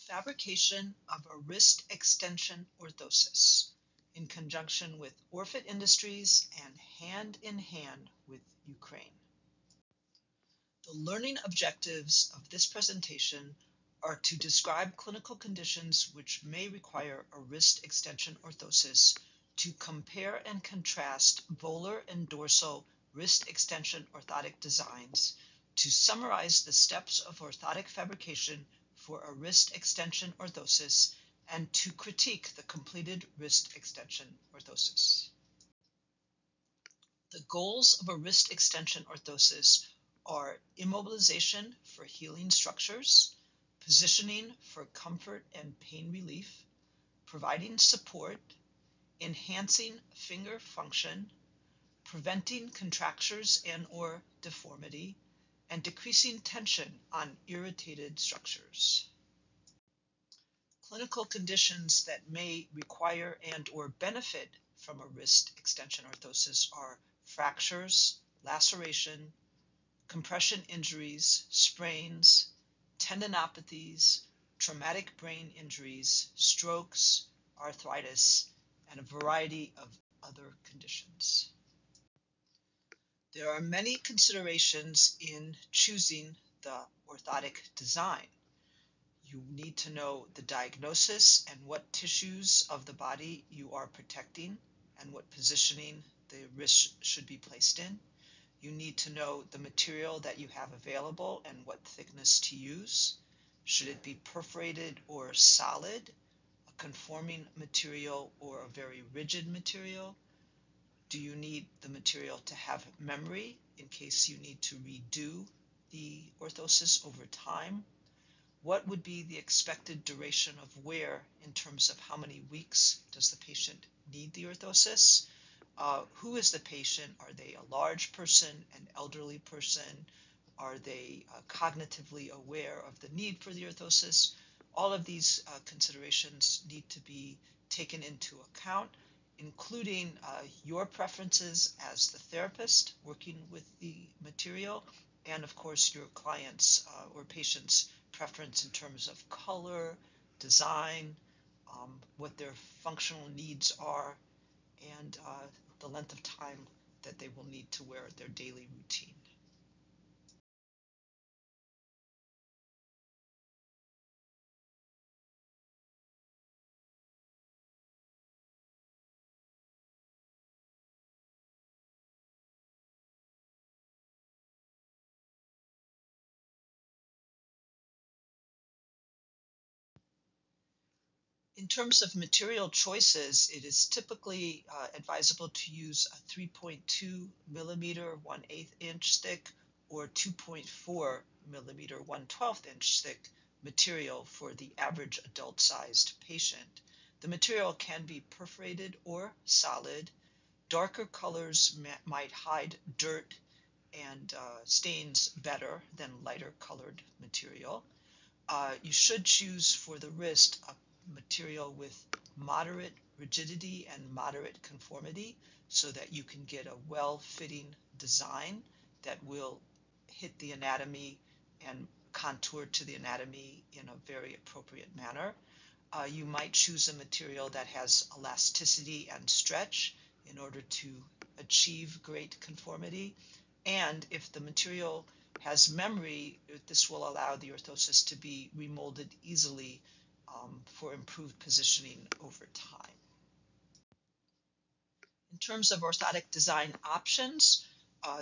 Fabrication of a wrist extension orthosis in conjunction with Orfit Industries and hand in hand with Ukraine. The learning objectives of this presentation are to describe clinical conditions which may require a wrist extension orthosis, to compare and contrast volar and dorsal wrist extension orthotic designs, to summarize the steps of orthotic fabrication for a wrist extension orthosis, and to critique the completed wrist extension orthosis. The goals of a wrist extension orthosis are immobilization for healing structures, positioning for comfort and pain relief, providing support, enhancing finger function, preventing contractures and/or deformity, and decreasing tension on irritated structures. Clinical conditions that may require and/or benefit from a wrist extension orthosis are fractures, laceration, compression injuries, sprains, tendinopathies, traumatic brain injuries, strokes, arthritis, and a variety of other conditions. There are many considerations in choosing the orthotic design. You need to know the diagnosis and what tissues of the body you are protecting and what positioning the wrist should be placed in. You need to know the material that you have available and what thickness to use. Should it be perforated or solid, a conforming material or a very rigid material? Do you need the material to have memory in case you need to redo the orthosis over time? What would be the expected duration of wear in terms of how many weeks does the patient need the orthosis? Who is the patient? Are they a large person, an elderly person? Are they cognitively aware of the need for the orthosis? All of these considerations need to be taken into account, including your preferences as the therapist working with the material, and of course your client's or patient's preference in terms of color, design, what their functional needs are, and the length of time that they will need to wear their daily routine. In terms of material choices, it is typically advisable to use a 3.2 millimeter 1/8 inch thick or 2.4 millimeter 1/12 inch thick material for the average adult-sized patient. The material can be perforated or solid. Darker colors might hide dirt and stains better than lighter colored material. You should choose for the wrist a material with moderate rigidity and moderate conformity so that you can get a well-fitting design that will hit the anatomy and contour to the anatomy in a very appropriate manner. You might choose a material that has elasticity and stretch in order to achieve great conformity. And if the material has memory, this will allow the orthosis to be remolded easily for improved positioning over time. In terms of orthotic design options,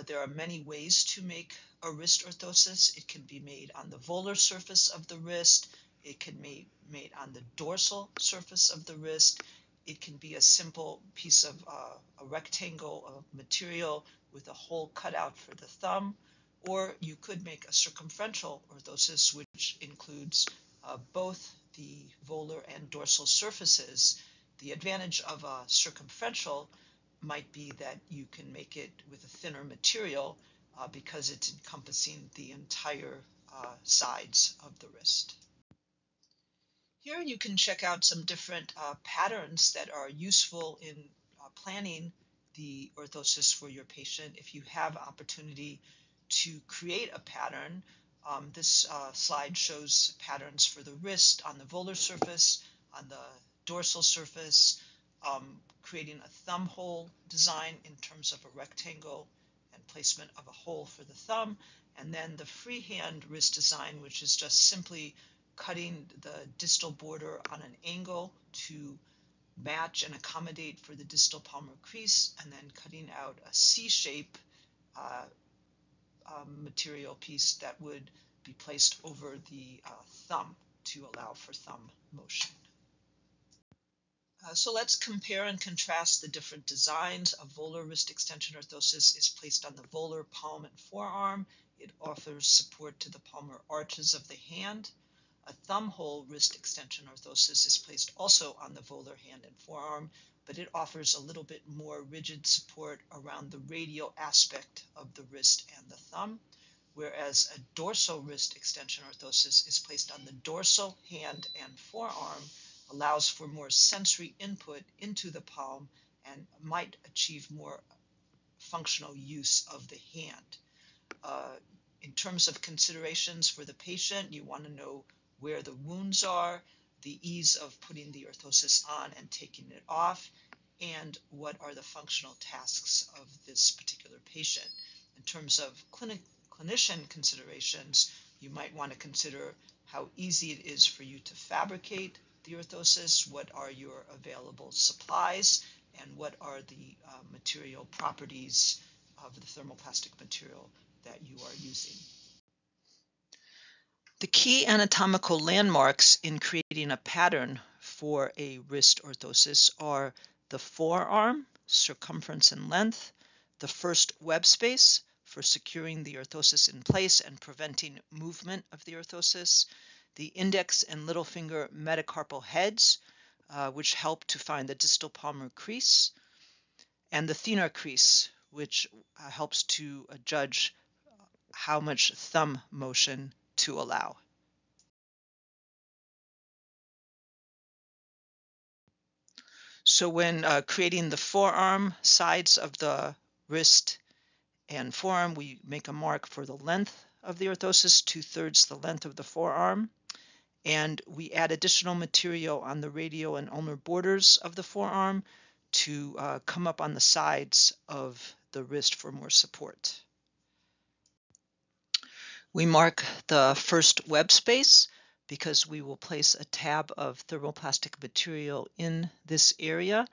there are many ways to make a wrist orthosis. It can be made on the volar surface of the wrist. It can be made on the dorsal surface of the wrist. It can be a simple piece of a rectangle of material with a hole cut out for the thumb, or you could make a circumferential orthosis, which includes both the volar and dorsal surfaces. The advantage of a circumferential might be that you can make it with a thinner material because it's encompassing the entire sides of the wrist. Here you can check out some different patterns that are useful in planning the orthosis for your patient. If you have opportunity to create a pattern, This slide shows patterns for the wrist on the volar surface, on the dorsal surface, creating a thumb hole design in terms of a rectangle and placement of a hole for the thumb, and then the freehand wrist design, which is just simply cutting the distal border on an angle to match and accommodate for the distal palmar crease, and then cutting out a C-shape material piece that would be placed over the thumb to allow for thumb motion. So let's compare and contrast the different designs. A volar wrist extension orthosis is placed on the volar palm and forearm. It offers support to the palmar arches of the hand. A thumb hole wrist extension orthosis is placed also on the volar hand and forearm, but it offers a little bit more rigid support around the radial aspect of the wrist and the thumb, whereas a dorsal wrist extension orthosis is placed on the dorsal hand and forearm, allows for more sensory input into the palm, and might achieve more functional use of the hand. In terms of considerations for the patient, you want to know where the wounds are, the ease of putting the orthosis on and taking it off, and what are the functional tasks of this particular patient. In terms of clinician considerations, you might want to consider how easy it is for you to fabricate the orthosis, what are your available supplies, and what are the material properties of the thermoplastic material that you are using. The key anatomical landmarks in creating a pattern for a wrist orthosis are the forearm, circumference and length, the first web space for securing the orthosis in place and preventing movement of the orthosis, the index and little finger metacarpal heads, which help to find the distal palmar crease, and the thenar crease, which helps to judge how much thumb motion to allow. So when creating the forearm sides of the wrist and forearm, we make a mark for the length of the orthosis, 2/3 the length of the forearm, and we add additional material on the radial and ulnar borders of the forearm to come up on the sides of the wrist for more support. We mark the first web space because we will place a tab of thermoplastic material in this area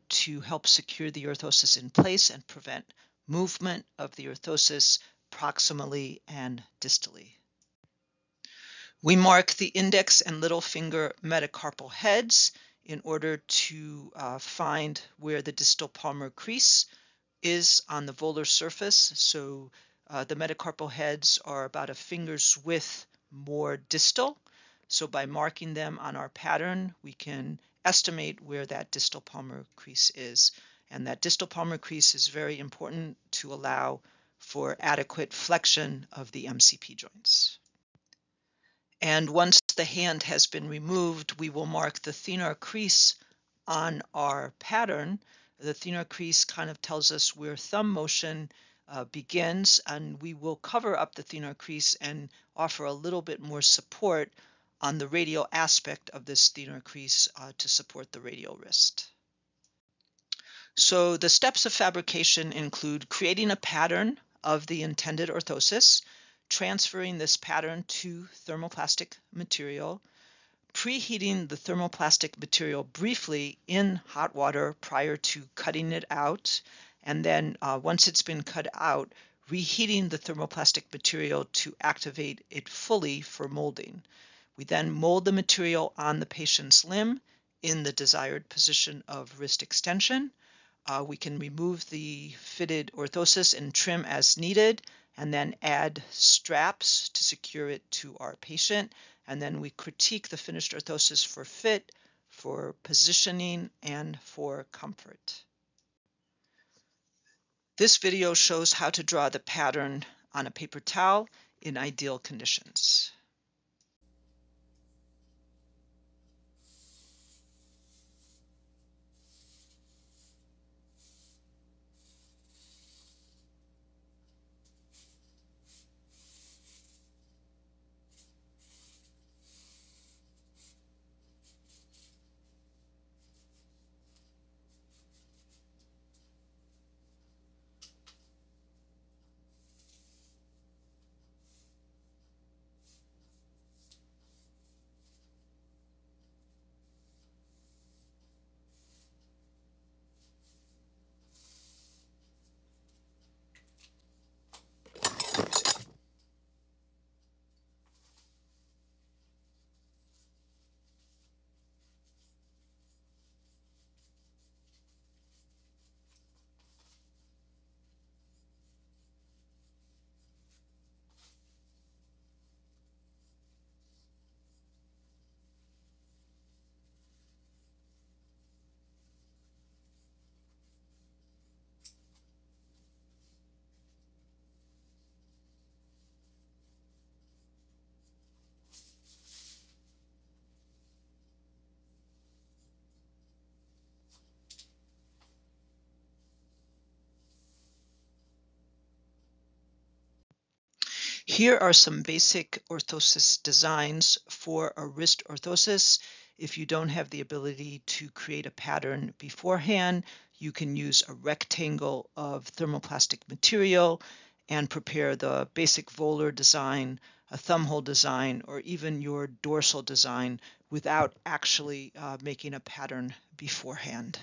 to help secure the orthosis in place and prevent movement of the orthosis proximally and distally. We mark the index and little finger metacarpal heads in order to find where the distal palmar crease is on the volar surface. So the metacarpal heads are about a finger's width more distal. So by marking them on our pattern, we can estimate where that distal palmar crease is. And that distal palmar crease is very important to allow for adequate flexion of the MCP joints. And once the hand has been removed, we will mark the thenar crease on our pattern. The thenar crease kind of tells us where thumb motion begins, and we will cover up the thenar crease and offer a little bit more support on the radial aspect of this thenar crease to support the radial wrist. So the steps of fabrication include creating a pattern of the intended orthosis, transferring this pattern to thermoplastic material, preheating the thermoplastic material briefly in hot water prior to cutting it out, and then once it's been cut out, reheating the thermoplastic material to activate it fully for molding. We then mold the material on the patient's limb in the desired position of wrist extension. We can remove the fitted orthosis and trim as needed, and then add straps to secure it to our patient. And then we critique the finished orthosis for fit, for positioning, and for comfort. This video shows how to draw the pattern on a paper towel in ideal conditions. Here are some basic orthosis designs for a wrist orthosis. If you don't have the ability to create a pattern beforehand, you can use a rectangle of thermoplastic material and prepare the basic volar design, a thumbhole design, or even your dorsal design without actually making a pattern beforehand.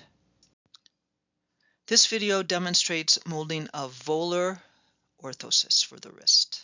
This video demonstrates molding a volar orthosis for the wrist.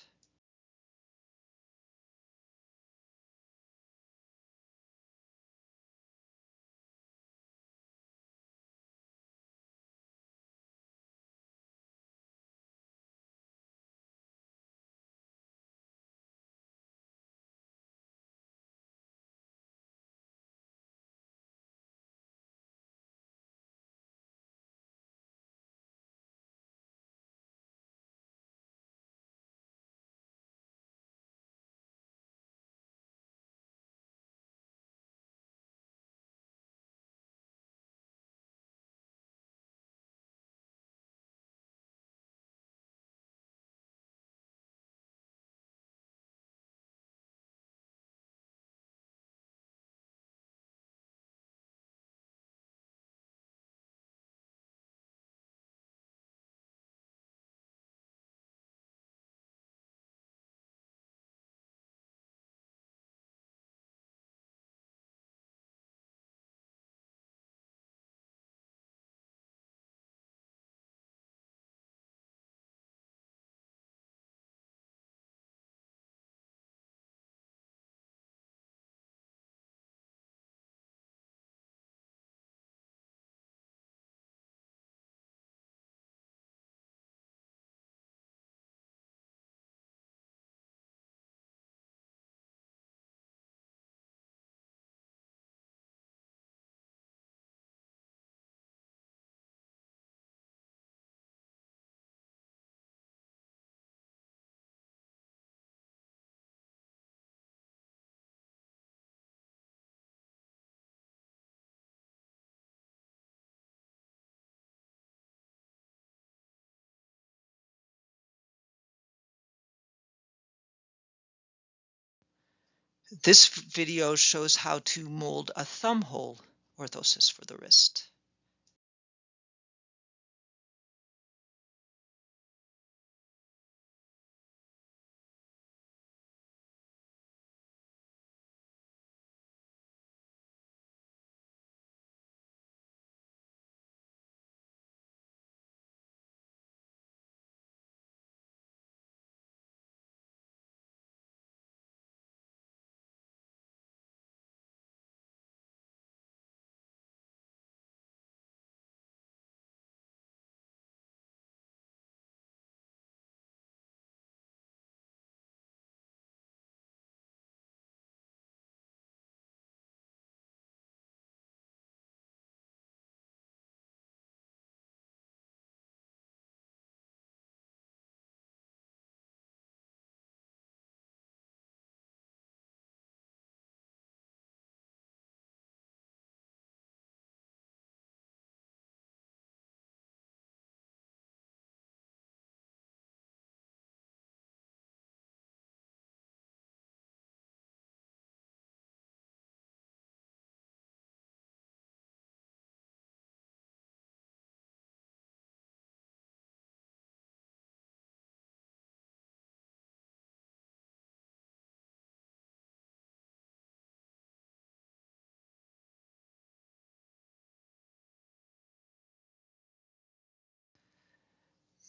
This video shows how to mold a thumbhole orthosis for the wrist.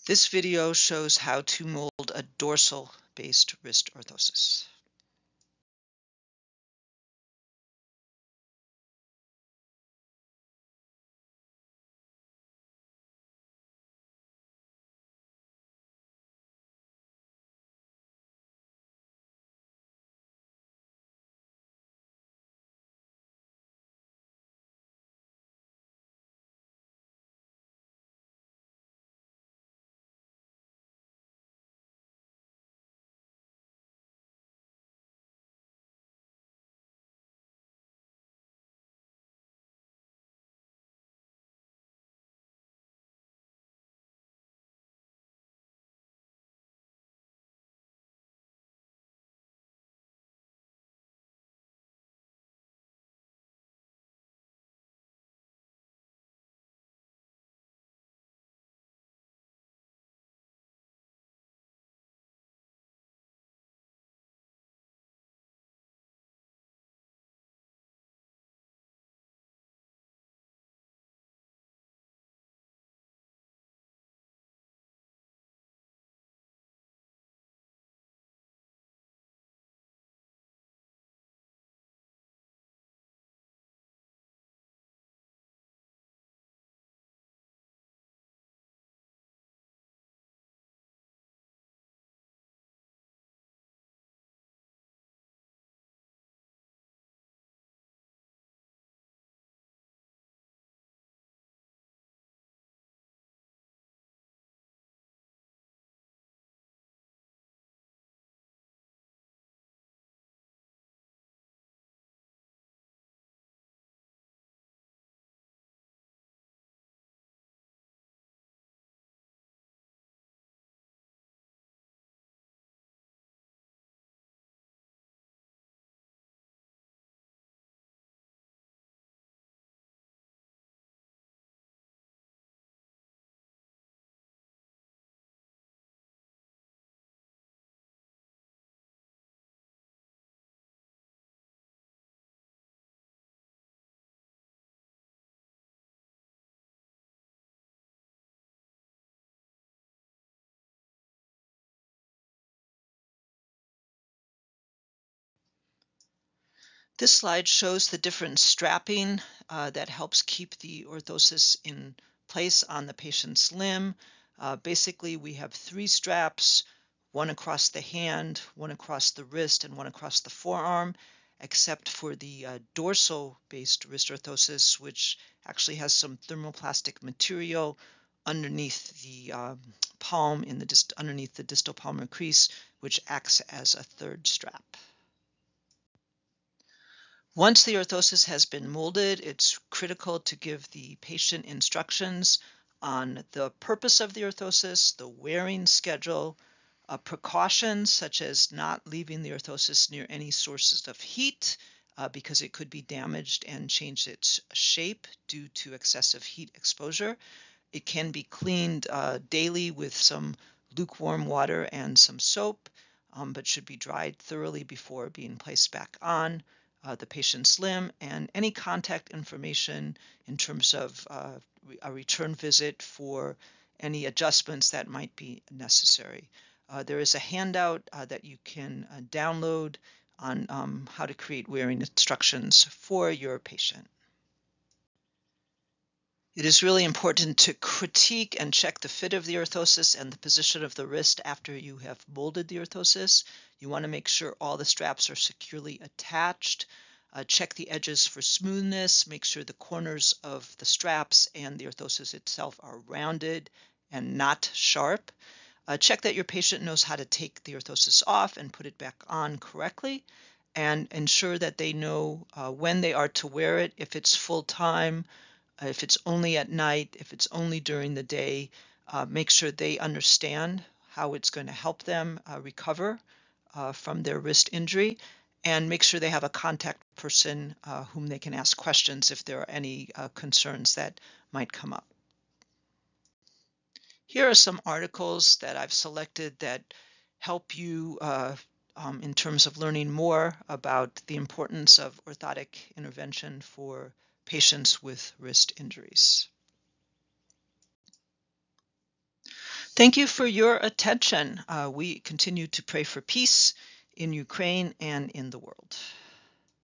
This video shows how to mold a dorsal-based wrist orthosis. This slide shows the different strapping that helps keep the orthosis in place on the patient's limb. Basically, we have 3 straps, one across the hand, one across the wrist, and one across the forearm, except for the dorsal-based wrist orthosis, which actually has some thermoplastic material underneath the palm, underneath the distal palmar crease, which acts as a 3rd strap. Once the orthosis has been molded, it's critical to give the patient instructions on the purpose of the orthosis, the wearing schedule, precautions such as not leaving the orthosis near any sources of heat because it could be damaged and change its shape due to excessive heat exposure. It can be cleaned daily with some lukewarm water and some soap, but should be dried thoroughly before being placed back on the patient's limb, and any contact information in terms of a return visit for any adjustments that might be necessary. There is a handout that you can download on how to create wearing instructions for your patient. It is really important to critique and check the fit of the orthosis and the position of the wrist after you have molded the orthosis. You want to make sure all the straps are securely attached. Check the edges for smoothness. Make sure the corners of the straps and the orthosis itself are rounded and not sharp. Check that your patient knows how to take the orthosis off and put it back on correctly, and ensure that they know when they are to wear it, if it's full time, if it's only at night, if it's only during the day. Make sure they understand how it's going to help them recover from their wrist injury, and make sure they have a contact person whom they can ask questions if there are any concerns that might come up. Here are some articles that I've selected that help you in terms of learning more about the importance of orthotic intervention for patients with wrist injuries. Thank you for your attention. We continue to pray for peace in Ukraine and in the world.